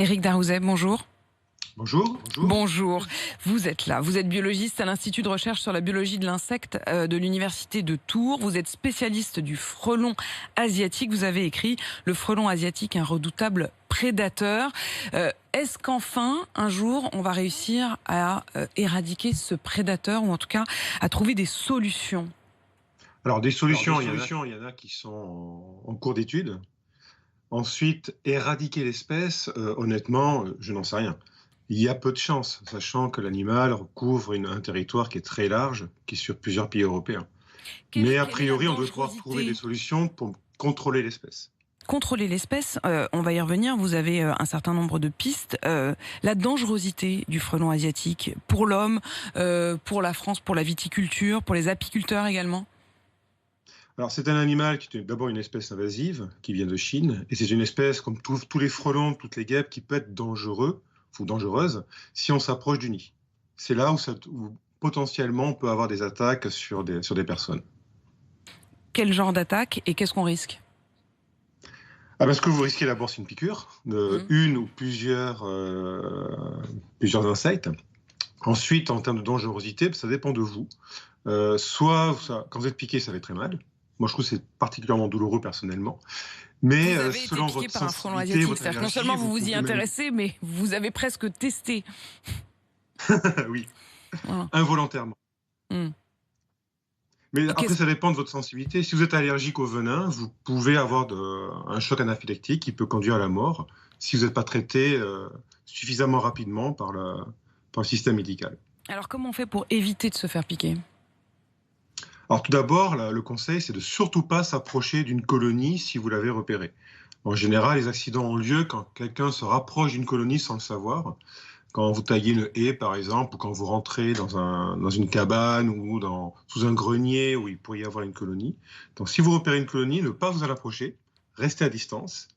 Éric Darouzet, bonjour. Bonjour. Bonjour. Bonjour, vous êtes là, vous êtes biologiste à l'Institut de recherche sur la biologie de l'insecte de l'Université de Tours. Vous êtes spécialiste du frelon asiatique. Vous avez écrit « Le frelon asiatique, un redoutable prédateur ». Est-ce qu'enfin, un jour, on va réussir à éradiquer ce prédateur, ou en tout cas à trouver des solutions? Alors, des solutions, il y en a qui sont en cours d'étude. Ensuite, éradiquer l'espèce, honnêtement, je n'en sais rien. Il y a peu de chances, sachant que l'animal recouvre un territoire qui est très large, qui est sur plusieurs pays européens. Mais a Quelle est la priori, on doit pouvoir trouver des dangerosité? solutions pour contrôler l'espèce. Contrôler l'espèce, on va y revenir, vous avez un certain nombre de pistes. La dangerosité du frelon asiatique pour l'homme, pour la France, pour la viticulture, pour les apiculteurs également? Alors, c'est un animal qui est d'abord une espèce invasive, qui vient de Chine, et c'est une espèce, comme tous les frelons, toutes les guêpes, qui peut être dangereux ou dangereuse si on s'approche du nid. C'est là où potentiellement on peut avoir des attaques sur des personnes. Quel genre d'attaque et qu'est-ce qu'on risque? Ah ben, ce que vous risquez d'abord, c'est une piqûre, Mhm. une ou plusieurs insectes. Ensuite, en termes de dangerosité, ça dépend de vous. Quand vous êtes piqué, ça fait très mal. Moi, je trouve que c'est particulièrement douloureux personnellement. Mais Vous avez été selon piqué votre par un frelon sensibilité, asiatique, votre c'est-à-dire que non allergie, seulement vous vous vous y pouvez même... intéressez, mais vous avez presque testé. Oui, Voilà. involontairement. Mm. Mais Et après, qu'est-ce ça dépend de votre sensibilité. Si vous êtes allergique au venin, vous pouvez avoir un choc anaphylactique qui peut conduire à la mort si vous n'êtes pas traité suffisamment rapidement par le système médical. Alors comment on fait pour éviter de se faire piquer? Alors tout d'abord, le conseil, c'est de surtout pas s'approcher d'une colonie si vous l'avez repérée. En général, les accidents ont lieu quand quelqu'un se rapproche d'une colonie sans le savoir. Quand vous taillez une haie, par exemple, ou quand vous rentrez dans une cabane ou sous un grenier où il pourrait y avoir une colonie. Donc, si vous repérez une colonie, ne pas vous en approcher, restez à distance.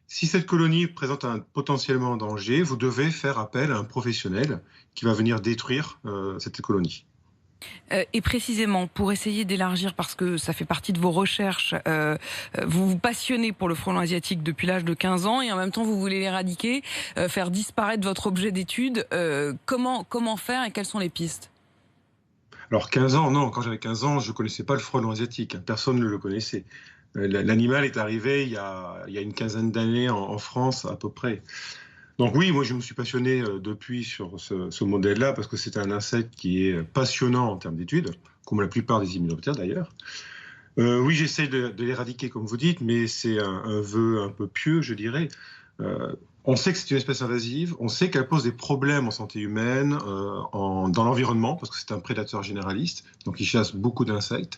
Si cette colonie présente potentiellement un danger, vous devez faire appel à un professionnel qui va venir détruire cette colonie. Et précisément, pour essayer d'élargir, parce que ça fait partie de vos recherches, vous vous passionnez pour le frelon asiatique depuis l'âge de 15 ans et en même temps vous voulez l'éradiquer, faire disparaître votre objet d'étude. Comment faire et quelles sont les pistes? Alors 15 ans, non, quand j'avais 15 ans, je ne connaissais pas le frelon asiatique, personne ne le connaissait. L'animal est arrivé il y a une quinzaine d'années en France à peu près. Donc oui, moi je me suis passionné depuis sur ce modèle-là parce que c'est un insecte qui est passionnant en termes d'études, comme la plupart des hyménoptères d'ailleurs. Oui, j'essaie de l'éradiquer comme vous dites, mais c'est un vœu un peu pieux, je dirais. On sait que c'est une espèce invasive, on sait qu'elle pose des problèmes en santé humaine, dans l'environnement, parce que c'est un prédateur généraliste, donc il chasse beaucoup d'insectes.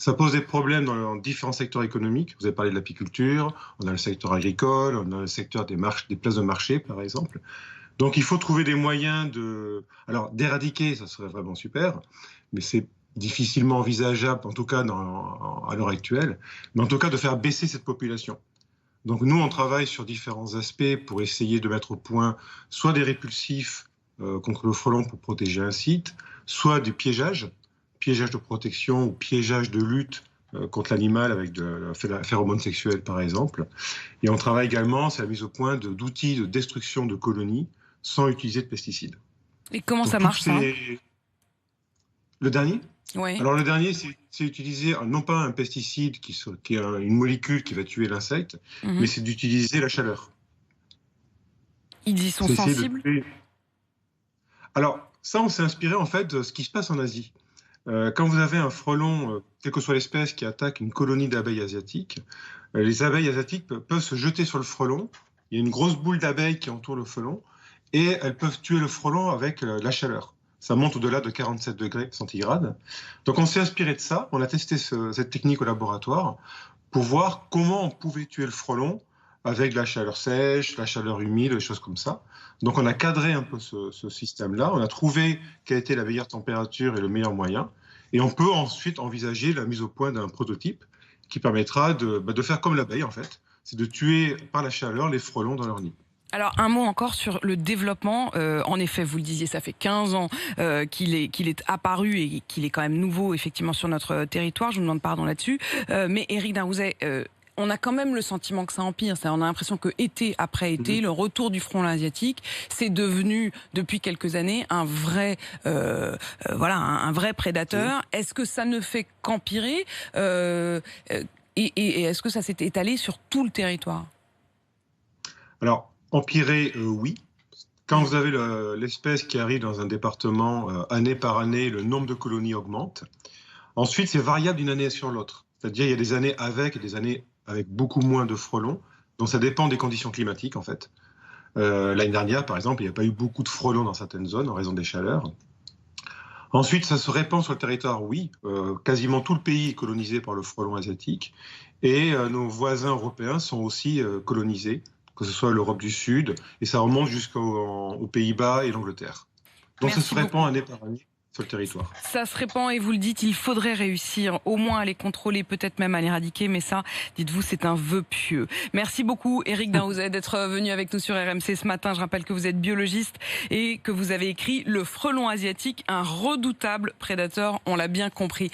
Ça pose des problèmes dans différents secteurs économiques. Vous avez parlé de l'apiculture, on a le secteur agricole, on a le secteur des places de marché, par exemple. Donc il faut trouver des moyens alors d'éradiquer, ça serait vraiment super, mais c'est difficilement envisageable, en tout cas à l'heure actuelle, mais en tout cas de faire baisser cette population. Donc nous, on travaille sur différents aspects pour essayer de mettre au point soit des répulsifs contre le frelon pour protéger un site, soit du piégeage de protection ou piégeage de lutte contre l'animal avec de la phéromone sexuelle par exemple. Et on travaille également sur la mise au point d'outils de destruction de colonies sans utiliser de pesticides. Et comment Donc ça toutes marche ça? ces... Le dernier? Oui. Alors le dernier, c'est utiliser non pas un pesticide qui est une molécule qui va tuer l'insecte, mais Mhm. c'est d'utiliser la chaleur. Ils y sont C'est essayer de sensibles? tuer. Alors ça, on s'est inspiré en fait de ce qui se passe en Asie. Quand vous avez un frelon, quelle que soit l'espèce, qui attaque une colonie d'abeilles asiatiques, les abeilles asiatiques peuvent se jeter sur le frelon. Il y a une grosse boule d'abeilles qui entoure le frelon et elles peuvent tuer le frelon avec la chaleur. Ça monte au-delà de 47 degrés centigrades. Donc on s'est inspiré de ça, on a testé cette technique au laboratoire pour voir comment on pouvait tuer le frelon avec la chaleur sèche, la chaleur humide, des choses comme ça. Donc on a cadré un peu ce système-là, on a trouvé quelle était la meilleure température et le meilleur moyen, et on peut ensuite envisager la mise au point d'un prototype qui permettra de faire comme l'abeille en fait, c'est de tuer par la chaleur les frelons dans leur nid. Alors un mot encore sur le développement. En effet, vous le disiez, ça fait 15 ans qu'il est apparu et qu'il est quand même nouveau effectivement sur notre territoire. Je vous demande pardon là-dessus. Mais Éric Darouzet, on a quand même le sentiment que ça empire. On a l'impression que été après été, le retour du frelon asiatique, c'est devenu depuis quelques années un vrai, un vrai prédateur. Est-ce que ça ne fait qu'empirer et est-ce que ça s'est étalé sur tout le territoire? Alors, empirer, oui. Quand vous avez l'espèce qui arrive dans un département, année par année, le nombre de colonies augmente. Ensuite, c'est variable d'une année sur l'autre. C'est-à-dire, il y a des années avec et des années avec beaucoup moins de frelons. Donc, ça dépend des conditions climatiques, en fait. L'année dernière, par exemple, il n'y a pas eu beaucoup de frelons dans certaines zones en raison des chaleurs. Ensuite, ça se répand sur le territoire, oui. Quasiment tout le pays est colonisé par le frelon asiatique. Et nos voisins européens sont aussi colonisés, que ce soit l'Europe du Sud, et ça remonte jusqu'aux Pays-Bas et l'Angleterre. Donc ça se répand année par année sur le territoire. Ça se répand et vous le dites, il faudrait réussir au moins à les contrôler, peut-être même à l'éradiquer, mais ça, dites-vous, c'est un vœu pieux. Merci beaucoup Éric Darouzet d'être venu avec nous sur RMC ce matin. Je rappelle que vous êtes biologiste et que vous avez écrit Le frelon asiatique, un redoutable prédateur, on l'a bien compris.